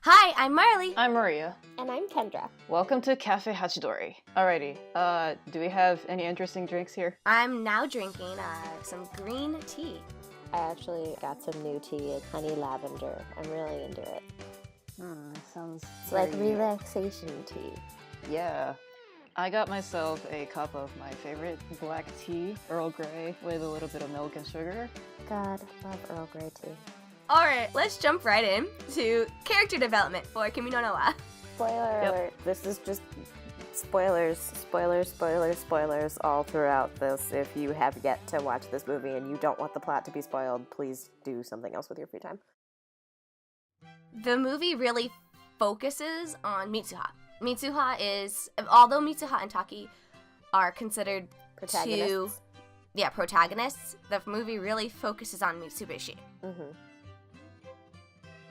Hi, I'm Marley. I'm Maria. And I'm Kendra. Welcome to Cafe Hachidori. Alrighty, do we have any interesting drinks here? I'm now drinking some green tea. I actually got some new tea, honey lavender. I'm really into it. Sounds It's like relaxation tea. Yeah. I got myself a cup of my favorite black tea, Earl Grey, with a little bit of milk and sugar. God, love Earl Grey tea. Alright, let's jump right in to character development for Kimi no Na wa. Spoiler alert. This is just spoilers all throughout this. If you have yet to watch this movie and you don't want the plot to be spoiled, please do something else with your free time. The movie really focuses on Mitsuha. Mitsuha is, although Mitsuha and Taki are considered protagonists, the movie really focuses on Mitsubishi.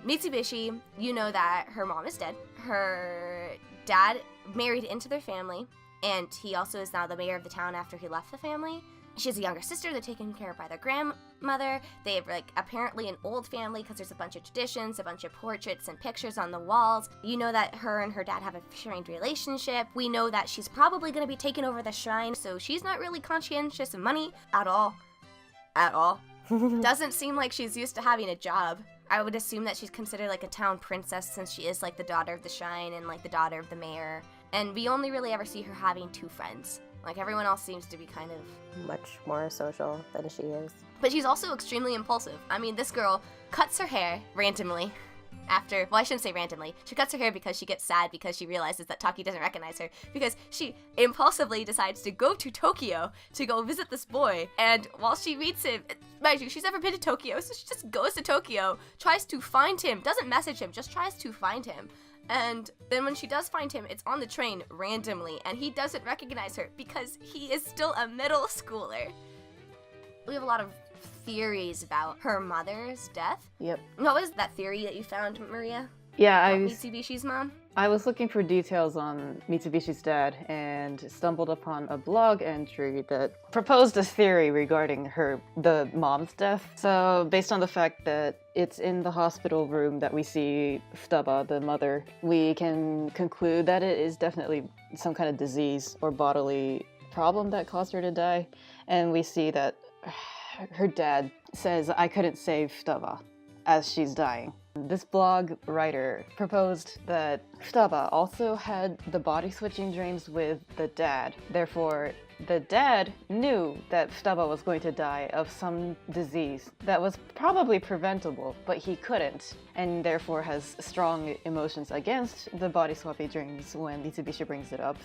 Mitsubishi, you know that her mom is dead. Her dad married into their family, and he also is now the mayor of the town after he left the family. She has a younger sister they're taken care of by their grandmother. They have, apparently an old family because there's a bunch of traditions, a bunch of portraits and pictures on the walls. You know that her and her dad have a strained relationship. We know that she's probably going to be taking over the shrine, so she's not really conscientious of money at all. At all. Doesn't seem like she's used to having a job. I would assume that she's considered a town princess since she is the daughter of the shrine and the daughter of the mayor. And we only really ever see her having two friends. Everyone else seems to be kind of much more social than she is. But she's also extremely impulsive. I mean, this girl cuts her hair randomly after, well, I shouldn't say randomly. She cuts her hair because she gets sad because she realizes that Taki doesn't recognize her, because she impulsively decides to go to Tokyo to go visit this boy. And while she meets him, mind you, she's never been to Tokyo, so she just goes to Tokyo, tries to find him, doesn't message him, just tries to find him. And then when she does find him, it's on the train randomly, and he doesn't recognize her because he is still a middle schooler. We have a lot of theories about her mother's death. Yep. What was that theory that you found, Maria? Yeah, Mitsubishi's mom? I was looking for details on Mitsubishi's dad and stumbled upon a blog entry that proposed a theory regarding the mom's death. So based on the fact that it's in the hospital room that we see Futaba, the mother, we can conclude that it is definitely some kind of disease or bodily problem that caused her to die. And we see that her dad says, "I couldn't save Futaba," as she's dying. This blog writer proposed that Futaba also had the body-switching dreams with the dad. Therefore, the dad knew that Futaba was going to die of some disease that was probably preventable, but he couldn't, and therefore has strong emotions against the body-swapping dreams when Mitsubishi brings it up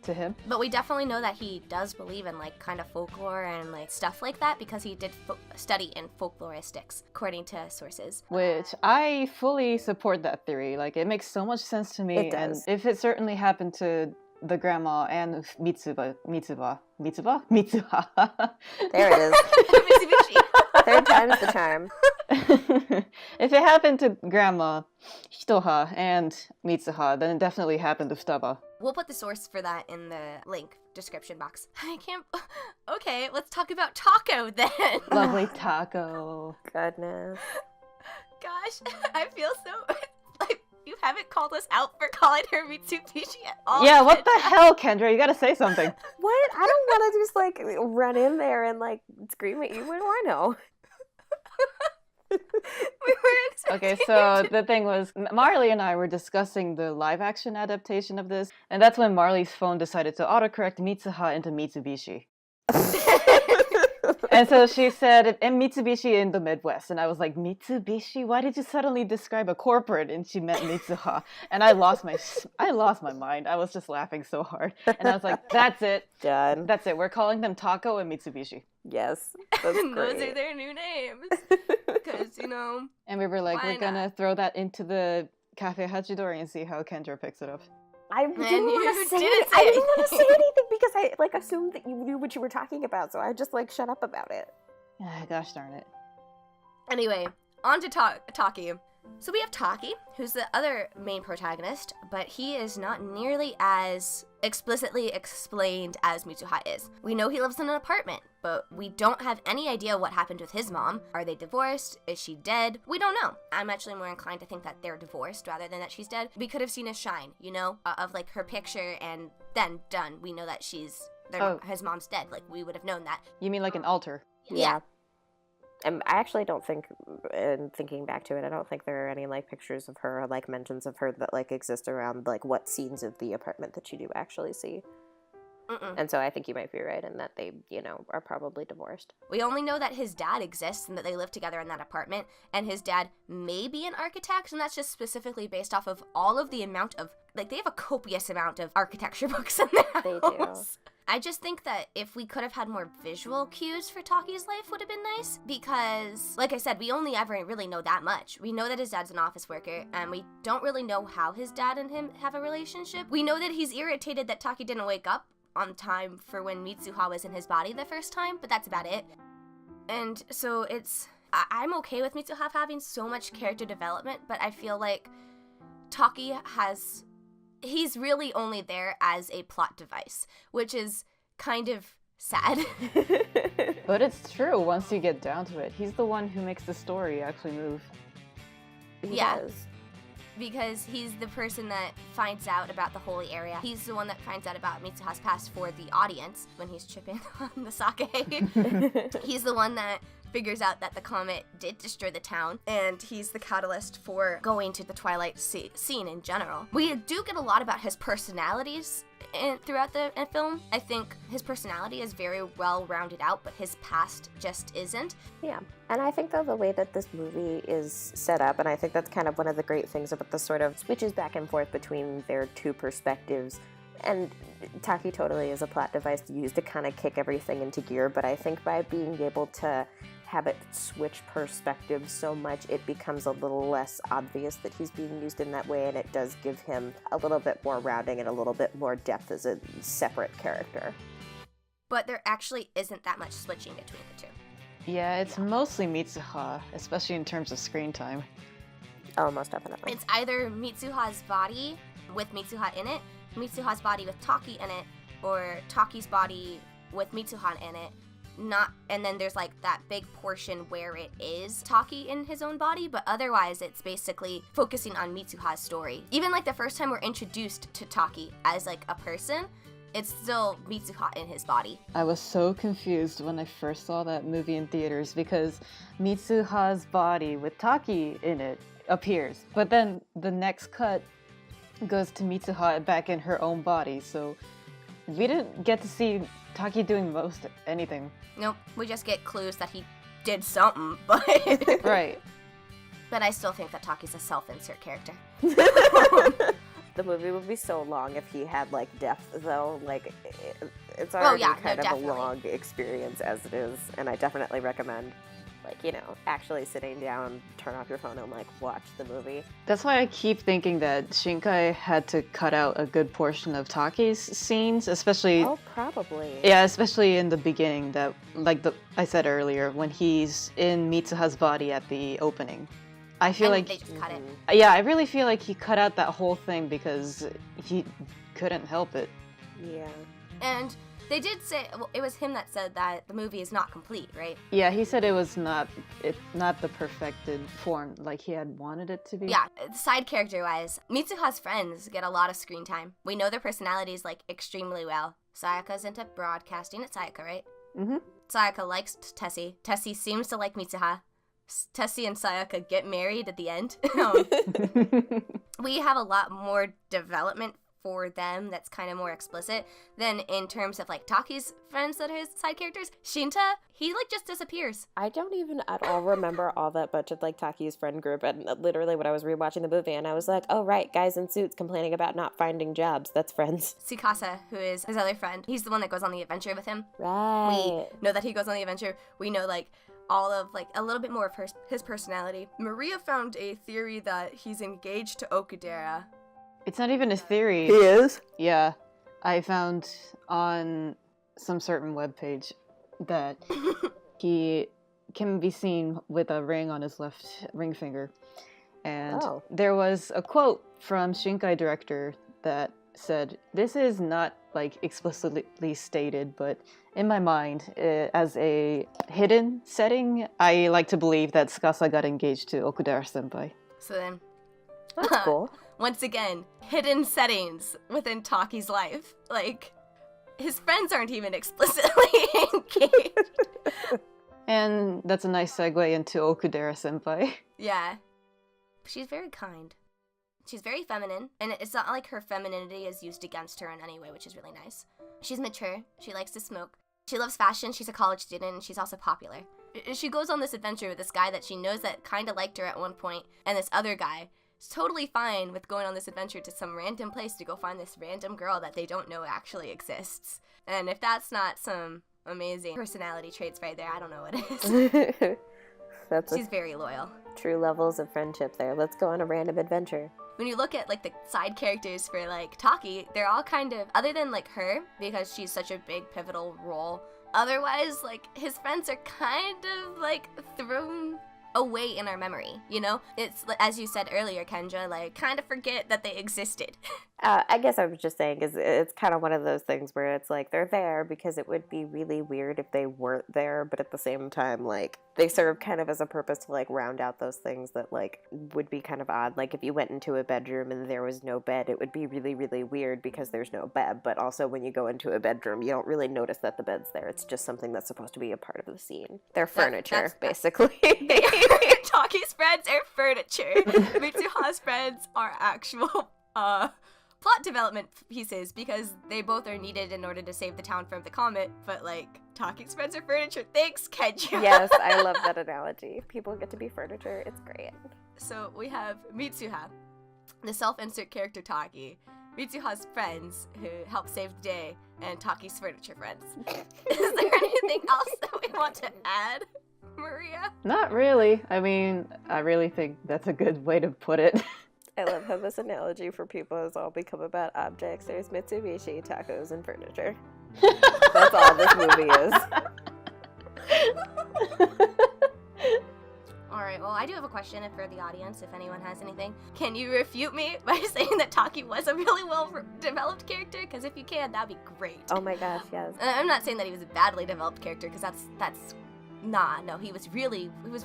to him. But we definitely know that he does believe in kind of folklore and stuff like that because he did study in folkloristics, according to sources. Which I fully support that theory. It makes so much sense to me. It does. And if it certainly happened to the grandma and Mitsuha. There it is. Mitsubishi. Third time's the charm. If it happened to Grandma, Hitoha, and Mitsuha, then it definitely happened to Futaba. We'll put the source for that in the link description box. I can't... Okay, let's talk about Taco then. Lovely Taco. Goodness. Gosh, I feel so... you haven't called us out for calling her Mitsubishi at all. Yeah, what the hell, Kendra? You gotta say something. What? I don't want to just run in there and scream at you. What do I know? We weren't Okay, so the thing was, Marley and I were discussing the live-action adaptation of this, and that's when Marley's phone decided to autocorrect Mitsuha into Mitsubishi. And so she said, "And Mitsubishi in the Midwest." And I was like, "Mitsubishi? Why did you suddenly describe a corporate?" And she meant Mitsuha. And I lost my mind. I was just laughing so hard. And I was like, "That's it. Done. That's it. We're calling them Taco and Mitsubishi." Yes. That's Those great. are their new names. Because, And we were like, why we're gonna throw that into the Cafe Hachidori and see how Kendra picks it up. I didn't you want to say didn't anything. say I didn't want to say anything. anything because I assumed that you knew what you were talking about, so I just shut up about it. Gosh darn it. Anyway, on to Taki. So we have Taki, who's the other main protagonist, but he is not nearly as explicitly explained as Mitsuha is. We know he lives in an apartment, but we don't have any idea what happened with his mom. Are they divorced? Is she dead? We don't know. I'm actually more inclined to think that they're divorced rather than that she's dead. We could have seen a shine, you know, of like her picture, and then done. We know that his mom's dead. Like, we would have known that. You mean like an altar? Yeah. I actually don't think, in thinking back to it, I don't think there are any, like, pictures of her or, like, mentions of her that, like, exist around, like, what scenes of the apartment that you do actually see. Mm-mm. And so I think you might be right in that they, you know, are probably divorced. We only know that his dad exists and that they live together in that apartment, and his dad may be an architect, and that's just specifically based off of all of the amount of, like, they have a copious amount of architecture books in their house. They do. I just think that if we could have had more visual cues for Taki's life would have been nice, because, like I said, we only ever really know that much. We know that his dad's an office worker, and we don't really know how his dad and him have a relationship. We know that he's irritated that Taki didn't wake up on time for when Mitsuha was in his body the first time, but that's about it. And so I'm okay with Mitsuha having so much character development, but I feel like Taki he's really only there as a plot device, which is kind of sad. But it's true once you get down to it. He's the one who makes the story actually move. He Yeah. does. Because he's the person that finds out about the holy area. He's the one that finds out about Mitsuha's past for the audience when he's tripping on the sake. He's the one that figures out that the comet did destroy the town, and he's the catalyst for going to the Twilight scene in general. We do get a lot about his personalities throughout the film. I think his personality is very well rounded out, but his past just isn't. Yeah, and I think, though, the way that this movie is set up, and I think that's kind of one of the great things about the sort of switches back and forth between their two perspectives, and Taki totally is a plot device used to kind of kick everything into gear, but I think by being able to have it switch perspectives so much, it becomes a little less obvious that he's being used in that way, and it does give him a little bit more rounding and a little bit more depth as a separate character. But there actually isn't that much switching between the two. Yeah, it's mostly Mitsuha, especially in terms of screen time. Oh, most definitely. It's either Mitsuha's body with Mitsuha in it, Mitsuha's body with Taki in it, or Taki's body with Mitsuha in it. And then there's like that big portion where it is Taki in his own body, but otherwise it's basically focusing on Mitsuha's story. Even like the first time we're introduced to Taki as like a person, it's still Mitsuha in his body. I was so confused when I first saw that movie in theaters because Mitsuha's body with Taki in it appears, but then the next cut goes to Mitsuha back in her own body, so we didn't get to see Taki doing most anything. Nope, we just get clues that he did something, but Right. But I still think that Taki's a self-insert character. The movie would be so long if he had, like, depth, though. Like, it's already kind of definitely. a long experience as it is, and I definitely recommend, like, you know, actually sitting down, turn off your phone, and, like, watch the movie. That's why I keep thinking that Shinkai had to cut out a good portion of Taki's scenes, especially... Oh, probably. Yeah, especially in the beginning, that, like I said earlier, when he's in Mitsuha's body at the opening. I feel And like... they just cut it. Yeah, I really feel like he cut out that whole thing because he couldn't help it. Yeah. And they did say, well, it was him that said that the movie is not complete, right? Yeah, he said it was not the perfected form like he had wanted it to be. Yeah, side character-wise, Mitsuha's friends get a lot of screen time. We know their personalities, like, extremely well. Sayaka's into broadcasting. It's Sayaka, right? Mm-hmm. Sayaka likes Tessie. Tessie seems to like Mitsuha. Tessie and Sayaka get married at the end. We have a lot more development for them that's kind of more explicit than in terms of like Taki's friends that are his side characters. Shinta, he like just disappears. I don't even at all remember all that much of, like, Taki's friend group, and literally when I was rewatching the movie, and I was like, oh, right, guys in suits complaining about not finding jobs, that's friends. Tsukasa, who is his other friend, he's the one that goes on the adventure with him. Right. We know that he goes on the adventure. We know like all of like a little bit more of his personality. Maria found a theory that he's engaged to Okudera. It's not even a theory. He is? Yeah, I found on some certain webpage that he can be seen with a ring on his left ring finger. And there was a quote from Shinkai director that said, this is not like explicitly stated, but in my mind, as a hidden setting, I like to believe that Tsukasa got engaged to Okudera-senpai. So then, That's cool. once again, hidden settings within Taki's life. Like, his friends aren't even explicitly engaged. And that's a nice segue into Okudera-senpai. Yeah. She's very kind. She's very feminine, and it's not like her femininity is used against her in any way, which is really nice. She's mature. She likes to smoke. She loves fashion. She's a college student, and she's also popular. She goes on this adventure with this guy that she knows that kind of liked her at one point, and this other guy is totally fine with going on this adventure to some random place to go find this random girl that they don't know actually exists. And if that's not some amazing personality traits right there, I don't know what is. She's very loyal. True levels of friendship there. Let's go on a random adventure. When you look at, like, the side characters for, like, Taki, they're all kind of, other than, like, her, because she's such a big pivotal role, otherwise, like, his friends are kind of, like, thrown away in our memory, you know? It's, as you said earlier, Kendra, like, kind of forget that they existed. I guess I was just saying, it's kind of one of those things where it's like, they're there because it would be really weird if they weren't there, but at the same time, like, they serve kind of as a purpose to, like, round out those things that, like, would be kind of odd. Like, if you went into a bedroom and there was no bed, it would be really, really weird because there's no bed, but also when you go into a bedroom, you don't really notice that the bed's there. It's just something that's supposed to be a part of the scene. They're furniture, basically. Taki's friends are furniture. Mitsuha's friends are actual, plot development pieces because they both are needed in order to save the town from the comet, but like Taki's friends are furniture. Thanks, Kendra. Yes, I love that analogy. People get to be furniture. It's great. So we have Mitsuha, the self-insert character Taki, Mitsuha's friends who help save the day, and Taki's furniture friends. Is there anything else that we want to add, Maria? Not really. I mean, I really think that's a good way to put it. I love how this analogy for people has all become about objects. There's Mitsubishi, tacos, and furniture. That's all this movie is. Alright, well, I do have a question for the audience, if anyone has anything. Can you refute me by saying that Taki was a really well-developed character? Because if you can, that'd be great. Oh my gosh, yes. I'm not saying that he was a badly developed character, because that's no, he was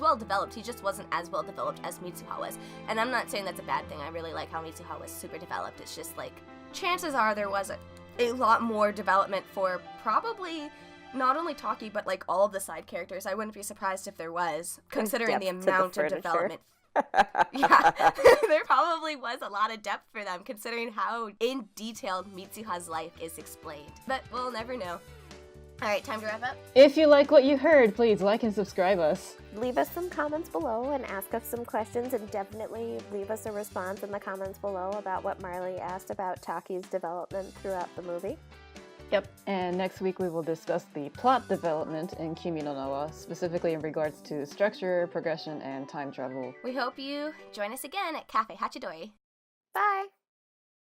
well developed. He just wasn't as well developed as Mitsuha was. And I'm not saying that's a bad thing. I really like how Mitsuha was super developed. It's just like, chances are there was a lot more development for probably not only Taki, but like all of the side characters. I wouldn't be surprised if there was, considering the amount of development. Yeah, there probably was a lot of depth for them, considering how in detailed Mitsuha's life is explained. But we'll never know. Alright, time to wrap up. If you like what you heard, please like and subscribe us. Leave us some comments below and ask us some questions, and definitely leave us a response in the comments below about what Marley asked about Taki's development throughout the movie. Yep, and next week we will discuss the plot development in Kimi no Na wa, specifically in regards to structure, progression, and time travel. We hope you join us again at Cafe Hachidori.